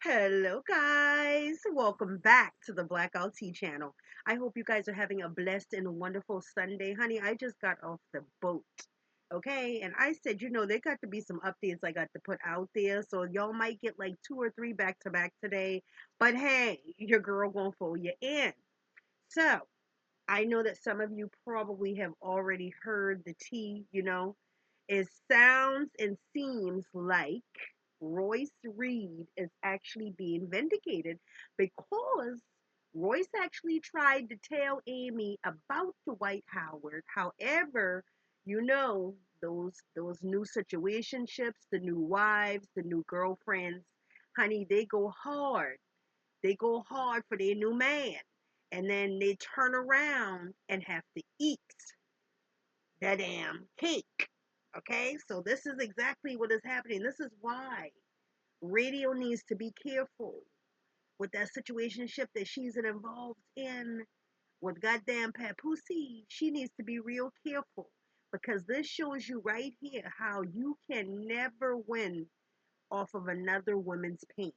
Hello, guys. Welcome back to the Blackout Tea channel. I hope you guys are having a blessed and wonderful Sunday. Honey, I just got off the boat. Okay. And I said, there got to be some updates I got to put out there. So y'all might get like two or three back to back today. But hey, your girl gonna fold you in. So I know that some of you probably have already heard the tea, It sounds and seems like Royce Reed is actually being vindicated because Royce actually tried to tell Amy about Dwight Howard. However, those new situationships, the new wives, the new girlfriends, honey, they go hard. They go hard for their new man. And then they turn around and have to eat that damn cake. Okay, so this is exactly what is happening. This is why radio needs to be careful with that situationship that she's involved in with goddamn papoose. She needs to be real careful because this shows you right here how you can never win off of another woman's pain.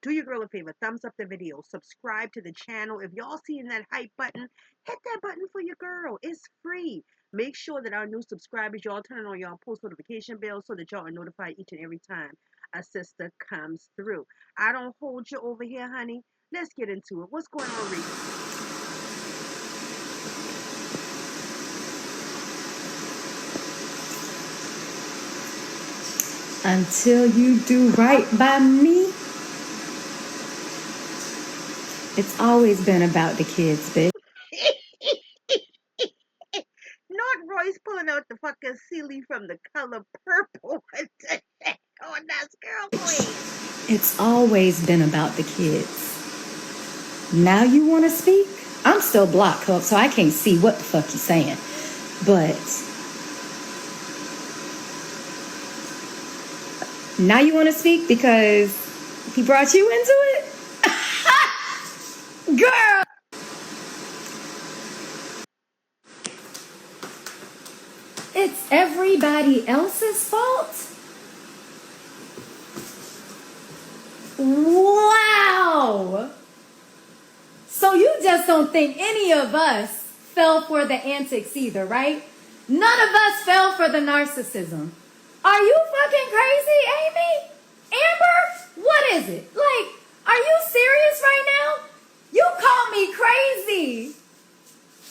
Do your girl a favor, thumbs up the video, subscribe to the channel. If y'all seeing that hype button, hit that button for your girl. It's free. Make sure that our new subscribers, y'all turn on y'all post notification bell so that y'all are notified each and every time a sister comes through. I don't hold you over here, honey. Let's get into it. What's going on, Reese? Until you do right by me, it's always been about the kids, bitch. Not Royce pulling out the fucking silly from the color purple. Oh, that's girl queen. It's always been about the kids. Now you want to speak? I'm still blocked up, so I can't see what the fuck you're saying. But now you want to speak because he brought you into it? Girl! It's everybody else's fault? Wow! So you just don't think any of us fell for the antics either, right? None of us fell for the narcissism. Are you fucking crazy, Amy? Amber? What is it? Like, are you serious right now? You call me crazy,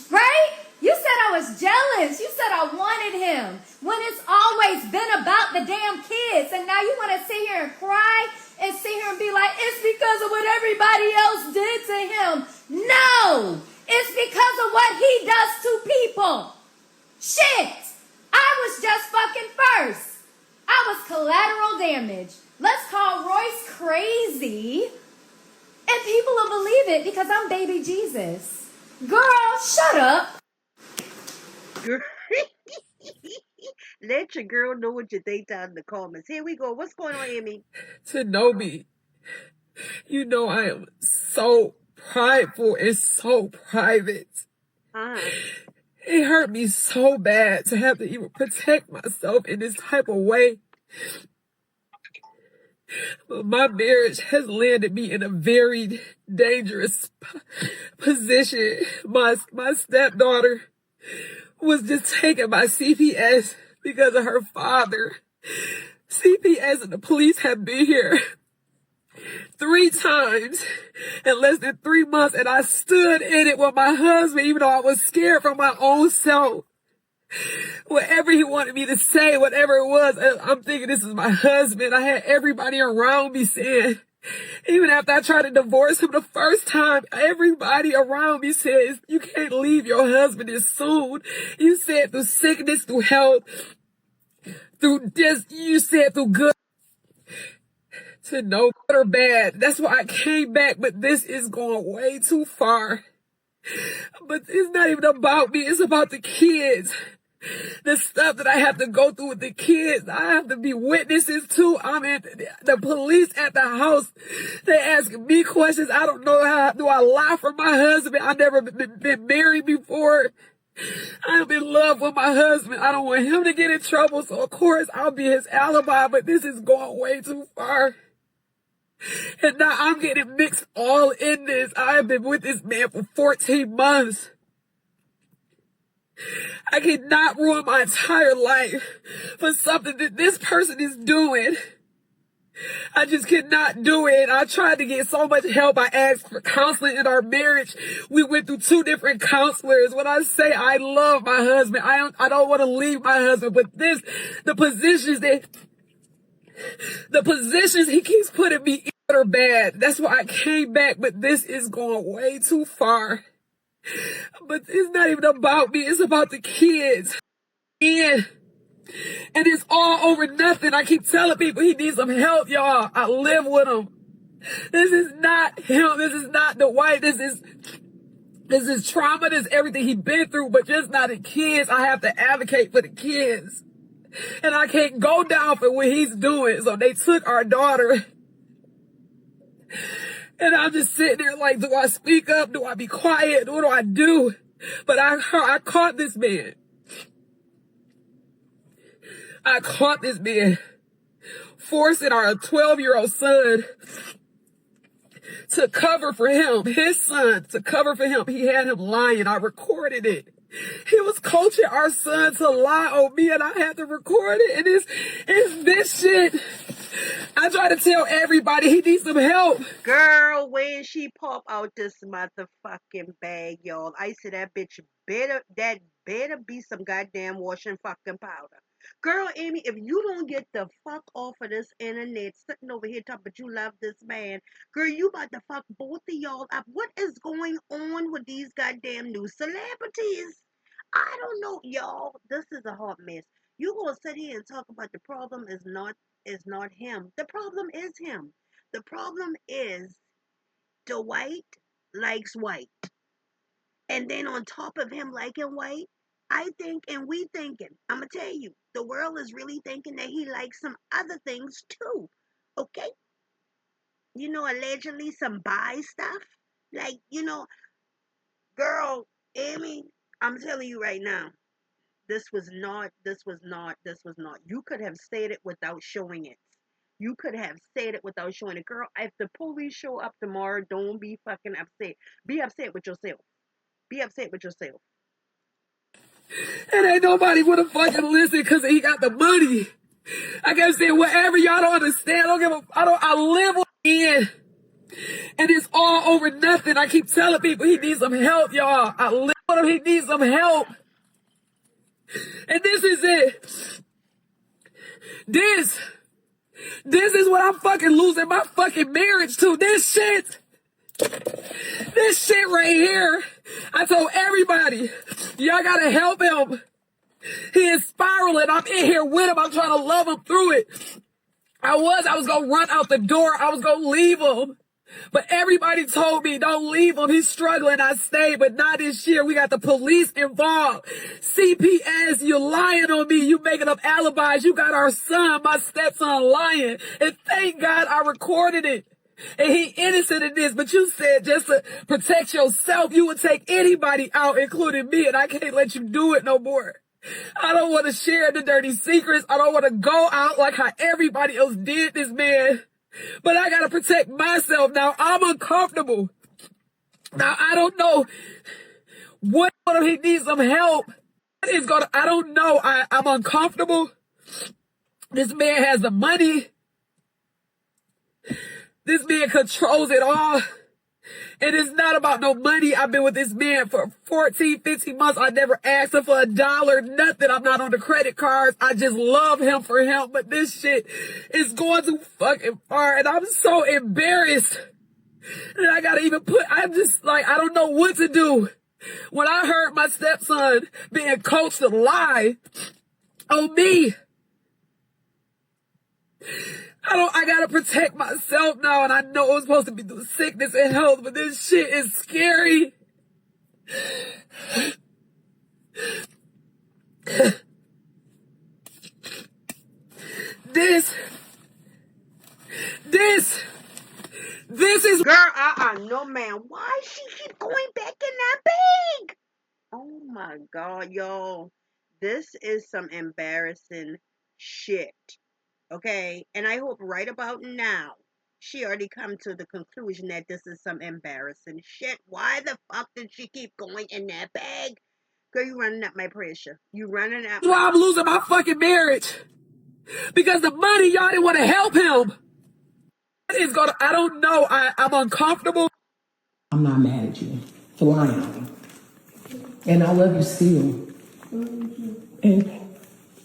right? You said I was jealous. You said I wanted him when it's always been about the damn kids. And now you want to sit here and cry and sit here and be like, it's because of what everybody else did to him. No, it's because of what he does to people. Shit, I was just fucking first. I was collateral damage. Let's call Royce crazy and people will believe it because I'm baby Jesus. Girl, shut up. Girl. Let your girl know what you think down in the comments. Here we go. What's going on, Amy? To know me, you know I am so prideful and so private. It hurt me so bad to have to even protect myself in this type of way. But my marriage has landed me in a very dangerous position. My stepdaughter was just taken by CPS because of her father. CPS and the police have been here 3 times in less than 3 months, and I stood in it with my husband, even though I was scared for my own self. Whatever he wanted me to say, whatever it was, I'm thinking this is my husband. I had everybody around me saying, even after I tried to divorce him the first time, everybody around me says, you can't leave your husband this soon. You said through sickness, through health, through this, you said through good. To know good or bad. That's why I came back, but this is going way too far. But it's not even about me, it's about the kids. The stuff that I have to go through with the kids, I have to be witnesses to. I'm in the police at the house. They ask me questions. I don't know how do I lie for my husband. I've never been married before. I'm in love with my husband. I don't want him to get in trouble, so of course I'll be his alibi, but this is going way too far. And now I'm getting mixed all in this. I have been with this man for 14 months. I cannot ruin my entire life for something that this person is doing. I just cannot do it. I tried to get so much help. I asked for counseling in our marriage. We went through 2 different counselors. When I say I love my husband, I don't want to leave my husband. But the positions he keeps putting me in are bad. That's why I came back. But this is going way too far. But it's not even about me. It's about the kids. And it's all over nothing. I keep telling people he needs some help, y'all. I live with him. This is not him. This is not Dwight. This is trauma. This is everything he's been through, but just not the kids. I have to advocate for the kids. And I can't go down for what he's doing. So they took our daughter. And I'm just sitting there like, do I speak up? Do I be quiet? What do I do? But I caught this man. I caught this man forcing our 12-year-old son to cover for him, his son, to cover for him. He had him lying. I recorded it. He was coaching our son to lie on me, and I had to record it. And it's this shit. I try to tell everybody he needs some help. Girl, when she pop out this motherfucking bag, y'all, I said that bitch better be some goddamn washing fucking powder. Girl, Amy, if you don't get the fuck off of this internet, sitting over here talking about you love this man, girl, you about to fuck both of y'all up. What is going on with these goddamn new celebrities? I don't know, y'all. This is a hot mess. You gonna sit here and talk about the problem is not him. The problem is him. The problem is Dwight likes white. And then on top of him liking white, I think and we thinking, I'ma tell you, the world is really thinking that he likes some other things too. Okay? Allegedly some bi stuff. Like, girl, Amy, I'm telling you right now, this was not. You could have said it without showing it. You could have said it without showing it. Girl, if the police show up tomorrow, don't be fucking upset. Be upset with yourself. Be upset with yourself. And ain't nobody wanna fucking listen because he got the money. I kept saying, whatever, y'all don't understand. I live in. And it's all over nothing. I keep telling people he needs some help, y'all. I live with him. He needs some help. And this is it. This is what I'm fucking losing my fucking marriage to. This shit right here. I told everybody, y'all gotta help him. He is spiraling. I'm in here with him. I'm trying to love him through it. I was gonna run out the door. I was gonna leave him. But everybody told me, don't leave him. He's struggling. I stayed, but not this year. We got the police involved. CPS, you're lying on me. You making up alibis. You got our son, my stepson, lying. And thank God I recorded it. And he innocent in this, but you said just to protect yourself, you would take anybody out, including me, and I can't let you do it no more. I don't want to share the dirty secrets. I don't want to go out like how everybody else did this man. But I gotta protect myself now. I'm uncomfortable. Now I don't know what if he needs some help. I don't know. I'm uncomfortable. This man has the money. This man controls it all. And it's not about no money. I've been with this man for 14, 15 months. I never asked him for $1, nothing. I'm not on the credit cards. I just love him for him. But this shit is going too fucking far. And I'm so embarrassed. And I'm just like, I don't know what to do. When I heard my stepson being coached to lie on me, I gotta protect myself now, and I know it's supposed to be through sickness and health, but this shit is scary. This is... Girl, no man. Why she keep going back in that bag? Oh my God, y'all. This is some embarrassing shit. Okay? And I hope right about now She already come to the conclusion that this is some embarrassing shit. Why the fuck did she keep going in that bag? Girl, you running up my pressure. You running up That's why my... I'm losing my fucking marriage. Because the money, y'all didn't want to help him. It's gonna, I don't know. I'm uncomfortable. I'm not mad at you for lying. And I love you still. And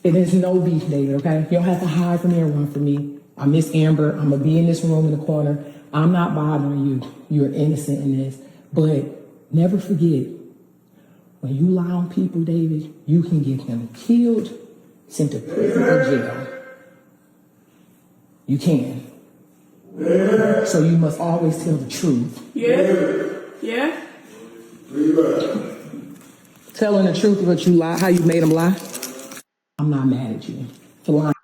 it is no beef, David, okay? You don't have to hide from me or run from me. I miss Amber. I'm going to be in this room in the corner. I'm not bothering you. You're innocent in this. But never forget, when you lie on people, David, you can get them killed, sent to prison or jail. You can. So you must always tell the truth. Yeah. Yeah. Telling the truth of what you lie, how you made them lie. I'm not mad at you for lying.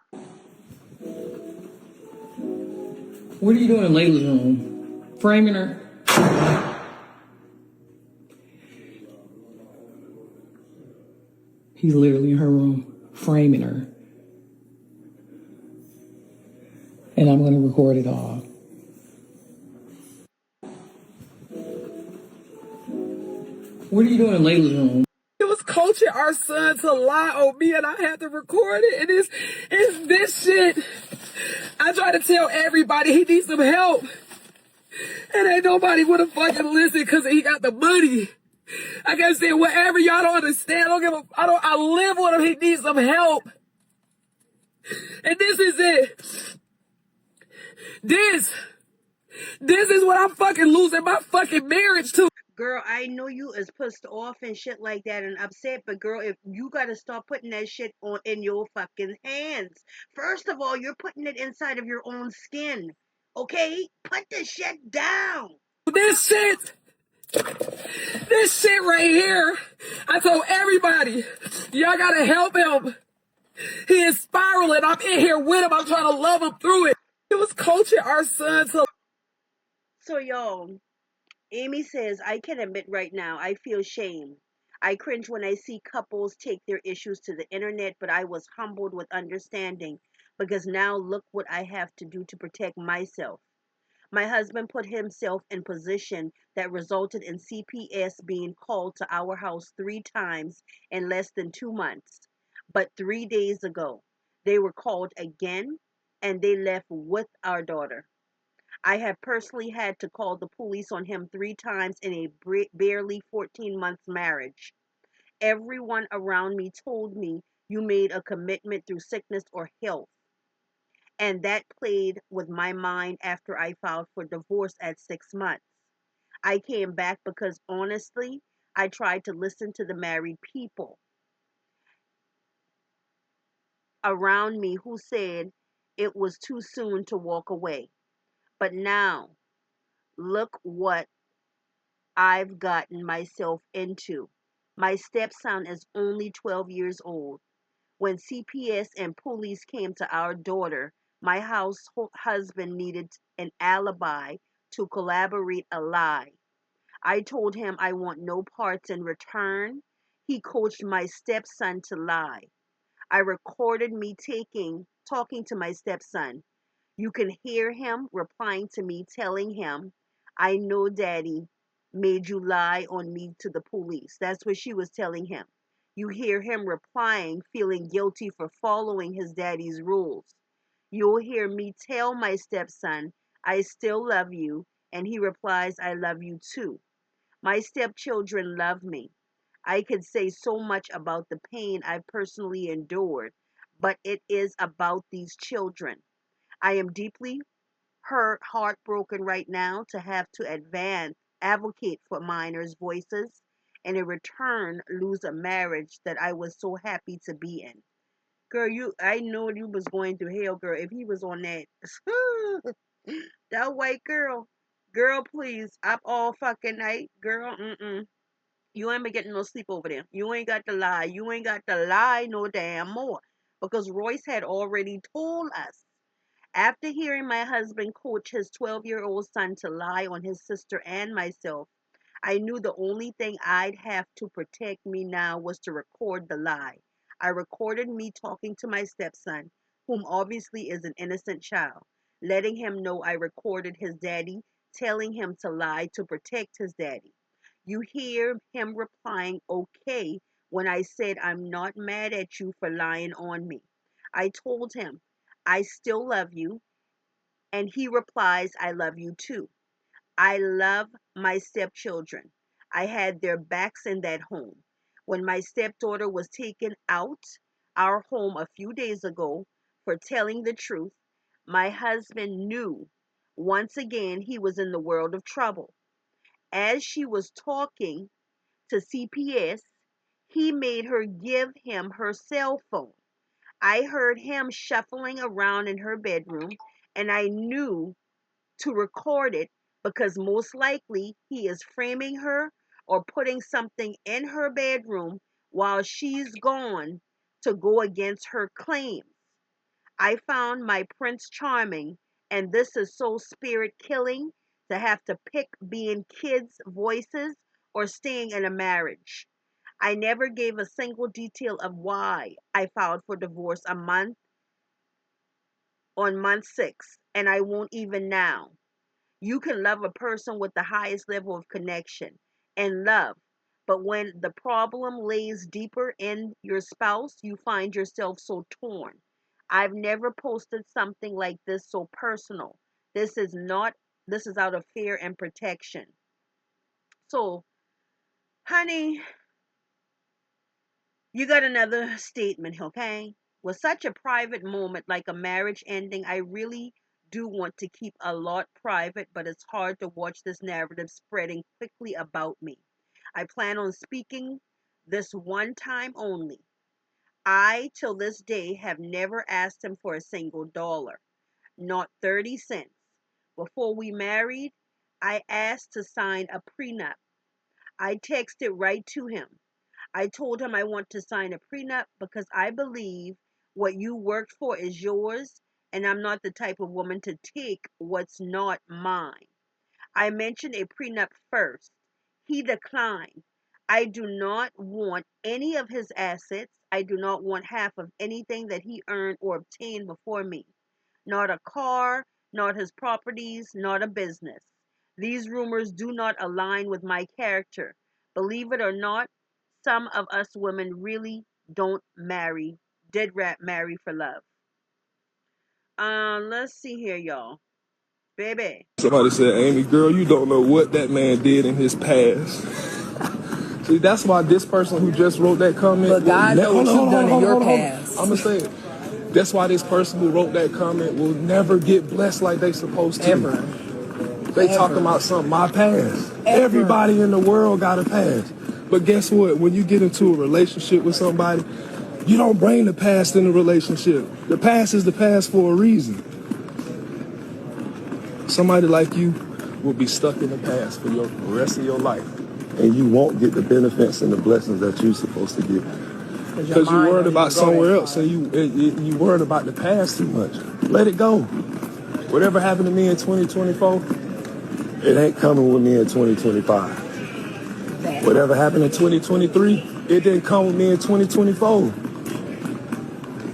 What are you doing in Layla's room? Framing her? He's literally in her room, framing her. And I'm going to record it all. What are you doing in Layla's room? It was coaching our son to lie on me, and I had to record it. And it's this shit. I try to tell everybody he needs some help. And ain't nobody wanna fucking listen because he got the money. I gotta say, whatever y'all don't understand, I live with him, he needs some help. And this is it. This is what I'm fucking losing my fucking marriage to. Girl, I know you is pissed off and shit like that and upset, but girl, if you gotta start putting that shit on in your fucking hands. First of all, you're putting it inside of your own skin. Okay? Put the shit down. This shit, this shit right here, I told everybody, y'all gotta help him. He is spiraling. I'm in here with him. I'm trying to love him through it. He was coaching our son to... So y'all, Amy says, I can admit right now, I feel shame. I cringe when I see couples take their issues to the internet, but I was humbled with understanding because now look what I have to do to protect myself. My husband put himself in position that resulted in CPS being called to our house 3 times in less than 2 months. But 3 days ago, they were called again and they left with our daughter. I have personally had to call the police on him 3 times in a barely 14 months marriage. Everyone around me told me you made a commitment through sickness or health. And that played with my mind after I filed for divorce at 6 months. I came back because honestly, I tried to listen to the married people around me who said it was too soon to walk away. But now, look what I've gotten myself into. My stepson is only 12 years old. When CPS and police came to our daughter, my husband needed an alibi to collaborate a lie. I told him I want no parts in return. He coached my stepson to lie. I recorded me talking to my stepson. You can hear him replying to me, telling him, I know daddy made you lie on me to the police. That's what she was telling him. You hear him replying, feeling guilty for following his daddy's rules. You'll hear me tell my stepson, I still love you, and he replies, I love you too. My stepchildren love me. I could say so much about the pain I personally endured, but it is about these children. I am deeply hurt, heartbroken right now to have to advocate for minors' voices, and in return lose a marriage that I was so happy to be in. Girl, I know you was going through hell, girl. If he was on that, that white girl, please, up all fucking night, girl. You ain't been getting no sleep over there. You ain't got to lie. You ain't got to lie no damn more, because Royce had already told us. After hearing my husband coach his 12-year-old son to lie on his sister and myself, I knew the only thing I'd have to protect me now was to record the lie. I recorded me talking to my stepson, whom obviously is an innocent child. letting him know I recorded his daddy, telling him to lie to protect his daddy. You hear him replying, okay, when I said, I'm not mad at you for lying on me. I told him, I still love you. And he replies, I love you too. I love my stepchildren. I had their backs in that home. When my stepdaughter was taken out our home a few days ago for telling the truth, my husband knew once again he was in the world of trouble. As she was talking to CPS, he made her give him her cell phone. I heard him shuffling around in her bedroom, and I knew to record it because most likely he is framing her or putting something in her bedroom while she's gone to go against her claims. I found my Prince Charming, and this is so spirit killing to have to pick being kids' voices or staying in a marriage. I never gave a single detail of why I filed for divorce a month on month 6, and I won't even now. You can love a person with the highest level of connection and love, but when the problem lays deeper in your spouse, you find yourself so torn. I've never posted something like this so personal. This is not, this is out of fear and protection. So, honey, you got another statement, okay? With such a private moment like a marriage ending, I really do want to keep a lot private, but it's hard to watch this narrative spreading quickly about me. I plan on speaking this one time only. I, till this day, have never asked him for a single dollar, not 30 cents. Before we married, I asked to sign a prenup. I texted right to him. I told him I want to sign a prenup because I believe what you worked for is yours, and I'm not the type of woman to take what's not mine. I mentioned a prenup first. He declined. I do not want any of his assets. I do not want half of anything that he earned or obtained before me. Not a car, not his properties, not a business. These rumors do not align with my character. Believe it or not, some of us women really don't marry, did rap marry for love. Let's see here, y'all. Baby. Somebody said, Amy, girl, you don't know what that man did in his past. See, that's why this person who just wrote that comment. But God knows what you've done in your past. I'm going to say it. That's why this person who wrote that comment will never get blessed like they supposed to. Ever. They talking about something, my past. Ever. Everybody in the world got a past. But guess what? When you get into a relationship with somebody, you don't bring the past in the relationship. The past is the past for a reason. Somebody like you will be stuck in the past for the rest of your life. And you won't get the benefits and the blessings that you're supposed to get. Because you're worried about somewhere else and you worried about the past too much. Let it go. Whatever happened to me in 2024, it ain't coming with me in 2025. Whatever happened in 2023, it didn't come with me in 2024.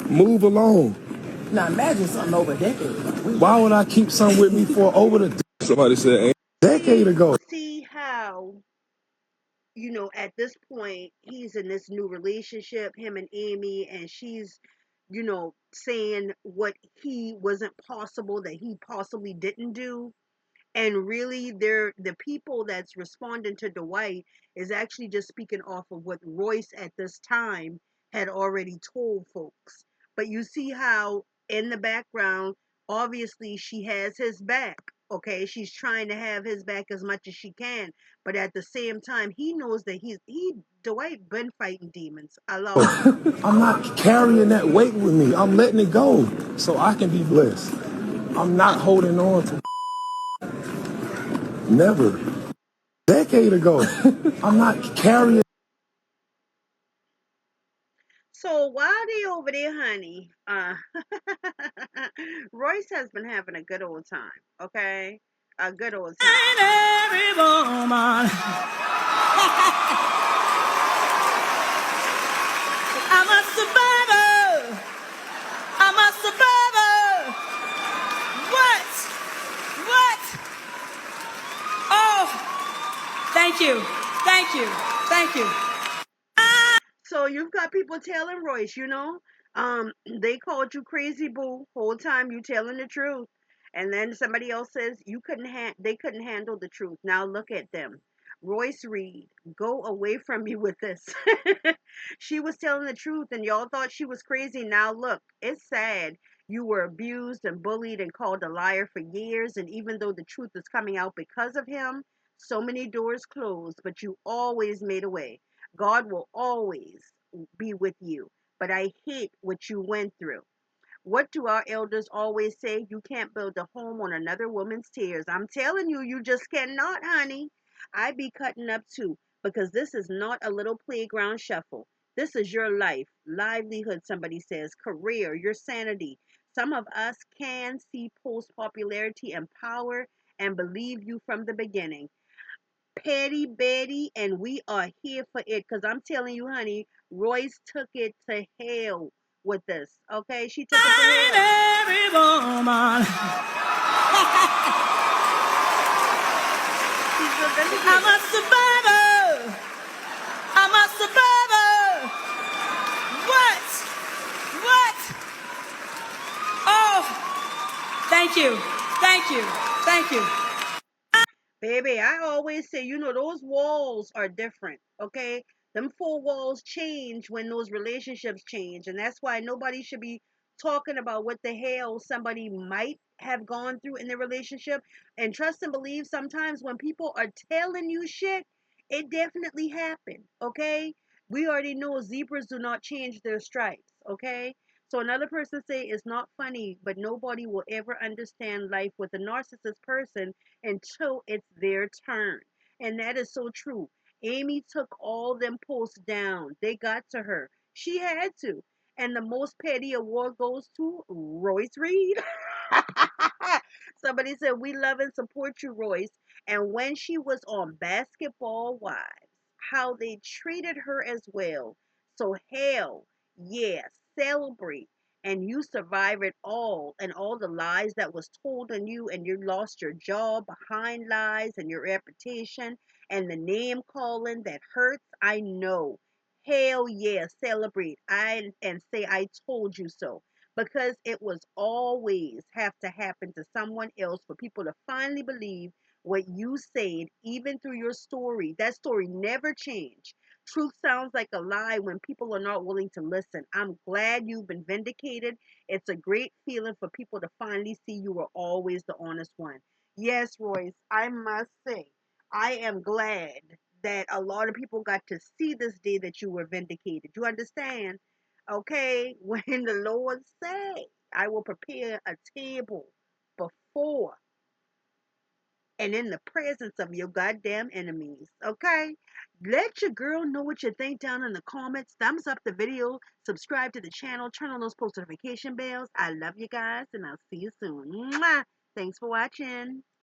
Move along. Now imagine something over a decade ago. Why would I keep something with me for over the... Somebody said a decade ago. See how, at this point, he's in this new relationship, him and Amy, and she's, saying what he wasn't possible, that he possibly didn't do. And really, the people that's responding to Dwight is actually just speaking off of what Royce at this time had already told folks. But you see how in the background, obviously she has his back. Okay, she's trying to have his back as much as she can, but at the same time, he knows that Dwight been fighting demons alone. I'm not carrying that weight with me. I'm letting it go so I can be blessed. I'm not holding on to never. Decade ago, I'm not carrying. So while they over there, honey, Royce has been having a good old time, okay? A good old time. Ain't every woman. I'm a survivor. I'm a survivor. What? Thank you. Thank you. Thank you. So you've got people telling Royce, they called you crazy boo whole time you telling the truth. And then somebody else says they couldn't handle the truth. Now look at them. Royce Reed, go away from me with this. She was telling the truth and y'all thought she was crazy. Now look, it's sad. You were abused and bullied and called a liar for years. And even though the truth is coming out because of him, so many doors closed, but you always made a way. God will always be with you. But I hate what you went through. What do our elders always say? You can't build a home on another woman's tears. I'm telling you, you just cannot, honey. I be cutting up too because this is not a little playground shuffle. This is your life, livelihood, somebody says, career, your sanity. Some of us can see post popularity and power and believe you from the beginning. Petty Betty, and we are here for it. Because I'm telling you, honey, Royce took it to hell with this. Okay, she took it to hell. Every woman. She's a I'm vindicator. a survivor. I'm a survivor. What? What? Oh, thank you. Thank you. Thank you. Baby, I always say, those walls are different, okay? Them four walls change when those relationships change. And that's why nobody should be talking about what the hell somebody might have gone through in their relationship. And trust and believe sometimes when people are telling you shit, it definitely happened, okay? We already know zebras do not change their stripes, okay? So another person say it's not funny, but nobody will ever understand life with a narcissist person until it's their turn. And that is so true. Amy took all them posts down. They got to her. She had to. And the most petty award goes to Royce Reed. Somebody said, we love and support you, Royce. And when she was on Basketball Wives, how they treated her as well. So, hell, yeah, celebrate and you survive it all and all the lies that was told on you and you lost your job behind lies and your reputation and the name calling that hurts. I know. Hell yeah, celebrate. And say I told you so. Because it was always have to happen to someone else for people to finally believe what you said, even through your story. That story never changed. Truth sounds like a lie when people are not willing to listen. I'm glad you've been vindicated. It's a great feeling for people to finally see you were always the honest one. Yes, Royce, I must say, I am glad that a lot of people got to see this day that you were vindicated. You understand? Okay, when the Lord say, I will prepare a table before and in the presence of your goddamn enemies. Okay? Let your girl know what you think down in the comments. Thumbs up the video, subscribe to the channel, turn on those post notification bells. I love you guys, and I'll see you soon. Mwah! Thanks for watching.